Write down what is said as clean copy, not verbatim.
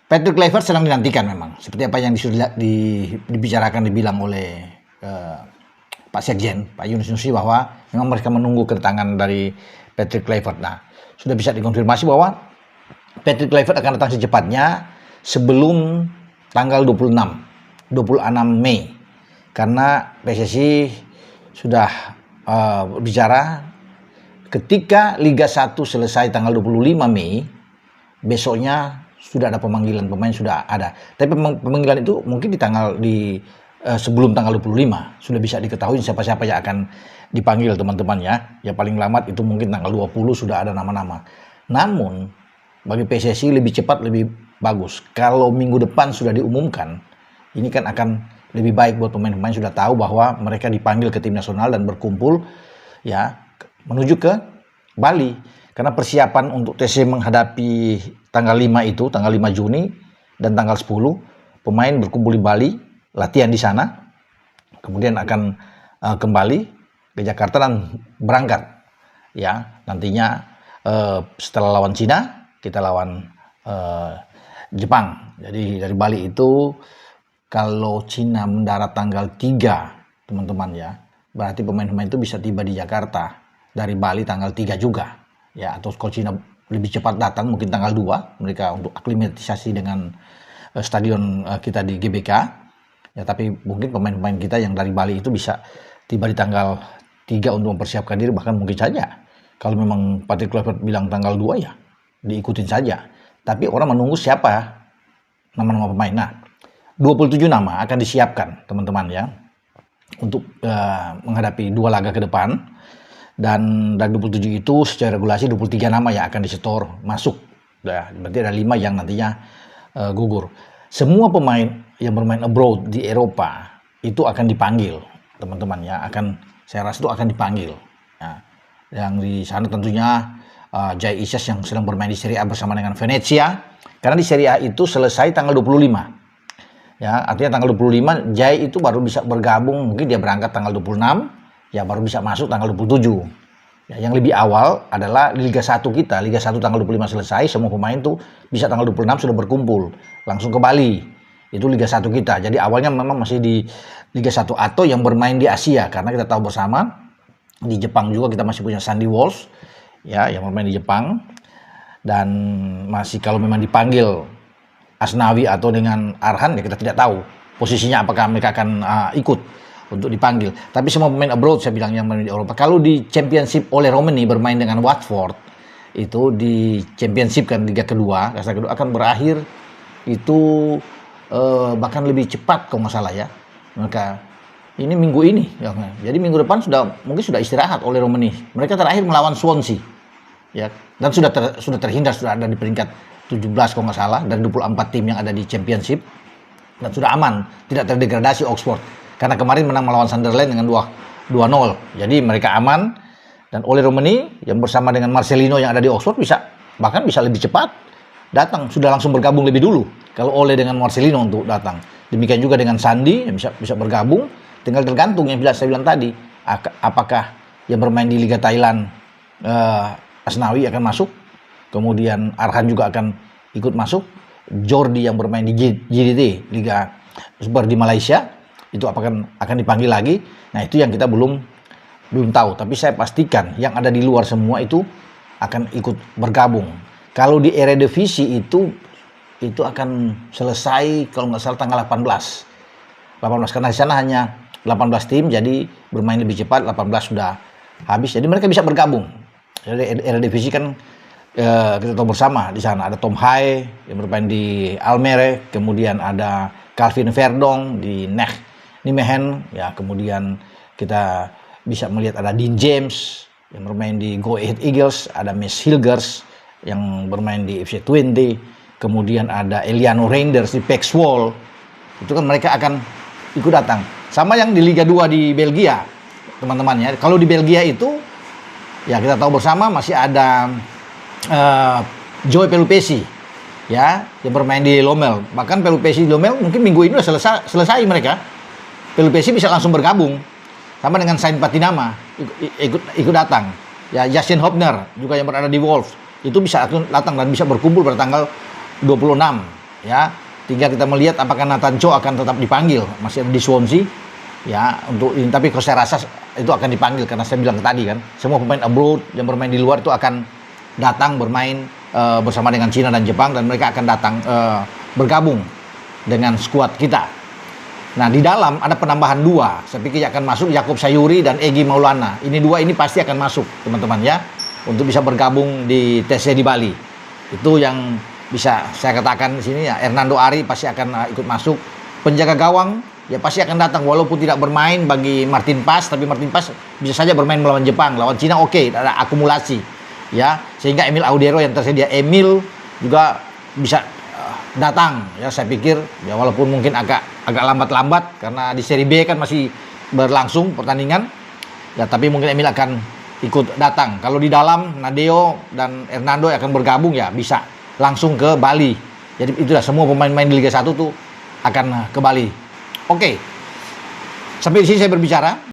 Patrick Kluivert sedang dinantikan memang, seperti apa yang dibicarakan, dibilang oleh Pak Sekjen, Pak Yunus Nusi, bahwa memang mereka menunggu kedatangan dari Patrick Kluivert. Nah, sudah bisa dikonfirmasi bahwa Patrick Kluivert akan datang secepatnya sebelum tanggal 26 Mei, karena PSSI sudah bicara ketika Liga 1 selesai tanggal 25 Mei, besoknya sudah ada pemanggilan pemain, sudah ada. Tapi pemanggilan itu mungkin sebelum tanggal 25 sudah bisa diketahui siapa-siapa yang akan dipanggil, teman-teman ya. Ya paling lambat itu mungkin tanggal 20 sudah ada nama-nama. Namun bagi PSSI lebih cepat lebih bagus. Kalau minggu depan sudah diumumkan, ini kan akan lebih baik buat pemain-pemain, sudah tahu bahwa mereka dipanggil ke tim nasional dan berkumpul ya menuju ke Bali. Karena persiapan untuk TC menghadapi tanggal 5 itu, tanggal 5 Juni dan tanggal 10, pemain berkumpul di Bali, latihan di sana, kemudian akan kembali ke Jakarta dan berangkat. Ya, nantinya setelah lawan Cina, kita lawan Jepang. Jadi dari Bali itu, kalau Cina mendarat tanggal 3, teman-teman ya, berarti pemain-pemain itu bisa tiba di Jakarta dari Bali tanggal 3 juga. Ya, atau kalau Cina lebih cepat datang mungkin tanggal 2 mereka untuk aklimatisasi dengan stadion kita di GBK. Ya, tapi mungkin pemain-pemain kita yang dari Bali itu bisa tiba di tanggal 3 untuk mempersiapkan diri, bahkan mungkin saja kalau memang Patrick Kluivert bilang tanggal 2 ya diikutin saja. Tapi orang menunggu siapa nama-nama pemain. Nah, 27 nama akan disiapkan, teman-teman ya, untuk menghadapi 2 laga ke depan. Dan dari 27 itu secara regulasi 23 nama yang akan disetor masuk. Ya, berarti ada 5 yang nantinya gugur. Semua pemain yang bermain abroad di Eropa itu akan dipanggil, teman-teman ya. Saya rasa itu akan dipanggil. Ya. Yang di sana tentunya Jai Isyas yang sedang bermain di Serie A bersama dengan Venezia. Karena di Serie A itu selesai tanggal 25. Ya, artinya tanggal 25 Jai itu baru bisa bergabung, mungkin dia berangkat tanggal 26. Ya baru bisa masuk tanggal 27. Ya, yang lebih awal adalah Liga 1 kita. Liga 1 tanggal 25 selesai, semua pemain tuh bisa tanggal 26 sudah berkumpul. Langsung ke Bali. Itu Liga 1 kita. Jadi awalnya memang masih di Liga 1 atau yang bermain di Asia. Karena kita tahu bersama, di Jepang juga kita masih punya Sandy Walsh. Ya, yang bermain di Jepang. Dan masih kalau memang dipanggil Asnawi atau dengan Arhan, ya kita tidak tahu posisinya apakah mereka akan ikut untuk dipanggil. Tapi semua pemain abroad, saya bilang yang bermain di Eropa. Kalau di Championship oleh Romani bermain dengan Watford, itu di Championship kan Liga kedua, kasta kedua akan berakhir itu bahkan lebih cepat kalau nggak salah ya. Maka ini minggu ini, ya. Jadi minggu depan mungkin sudah istirahat oleh Romani. Mereka terakhir melawan Swansea, ya, dan sudah terhindar, sudah ada di peringkat 17 kalau nggak salah dari 24 tim yang ada di Championship, dan sudah aman, tidak terdegradasi Oxford. Karena kemarin menang melawan Sunderland dengan 2-0. Jadi mereka aman. Dan Ole Romani yang bersama dengan Marcelino yang ada di Oxford bahkan bisa lebih cepat datang. Sudah langsung bergabung lebih dulu. Kalau Ole dengan Marcelino untuk datang. Demikian juga dengan Sandi yang bisa bergabung. Tinggal tergantung yang saya bilang tadi. Apakah yang bermain di Liga Thailand Asnawi akan masuk. Kemudian Arhan juga akan ikut masuk. Jordi yang bermain di JDT Liga Super di Malaysia itu akan dipanggil lagi. Nah, itu yang kita belum tahu, tapi saya pastikan yang ada di luar semua itu akan ikut bergabung. Kalau di Eredivisie itu akan selesai kalau nggak salah tanggal 18 karena di sana hanya 18 tim, jadi bermain lebih cepat. 18 sudah habis, jadi mereka bisa bergabung. Jadi Eredivisie kan kita tahu bersama di sana ada Tom Hai yang bermain di Almere, kemudian ada Calvin Verdong di Nijmegen, ya, kemudian kita bisa melihat ada Dean James yang bermain di Go Ahead Eagles, ada Mes Hilgers yang bermain di FC Twente, kemudian ada Eliano Reinders di PEC Zwolle. Itu kan mereka akan ikut datang. Sama yang di Liga 2 di Belgia, teman-teman ya. Kalau di Belgia itu ya kita tahu bersama masih ada Joey Pelupesi ya yang bermain di Lommel. Bahkan Pelupesi di Lommel mungkin minggu ini sudah selesai mereka. Pelupesi bisa langsung bergabung sama dengan Saint Patinama ikut datang. Ya, Justin Hopner juga yang berada di Wolves itu bisa datang dan bisa berkumpul pada tanggal 26 ya. Tinggal kita melihat apakah Nathan Cho akan tetap dipanggil, masih ada di Swansea ya untuk ini, tapi kalau saya rasa itu akan dipanggil karena saya bilang tadi kan, semua pemain abroad yang bermain di luar itu akan datang bermain bersama dengan Cina dan Jepang, dan mereka akan datang bergabung dengan skuad kita. Nah, di dalam ada penambahan 2. Saya pikir akan masuk Yaakob Sayuri dan Egy Maulana. Ini 2 ini pasti akan masuk, teman-teman ya, untuk bisa bergabung di TC di Bali. Itu yang bisa saya katakan di sini ya. Hernando Ari pasti akan ikut masuk. Penjaga gawang ya pasti akan datang walaupun tidak bermain bagi Martin Paes, tapi Martin Paes bisa saja bermain melawan Jepang, lawan Cina oke, ada akumulasi ya, sehingga Emil Audero yang tersedia Emil juga bisa datang ya. Saya pikir ya walaupun mungkin agak lambat-lambat karena di Serie B kan masih berlangsung pertandingan ya, tapi mungkin Emil akan ikut datang. Kalau di dalam Nadeo dan Hernando yang akan bergabung ya bisa langsung ke Bali. Jadi itulah semua pemain-pemain di Liga 1 tuh akan ke Bali. Oke. Sampai di sini saya berbicara.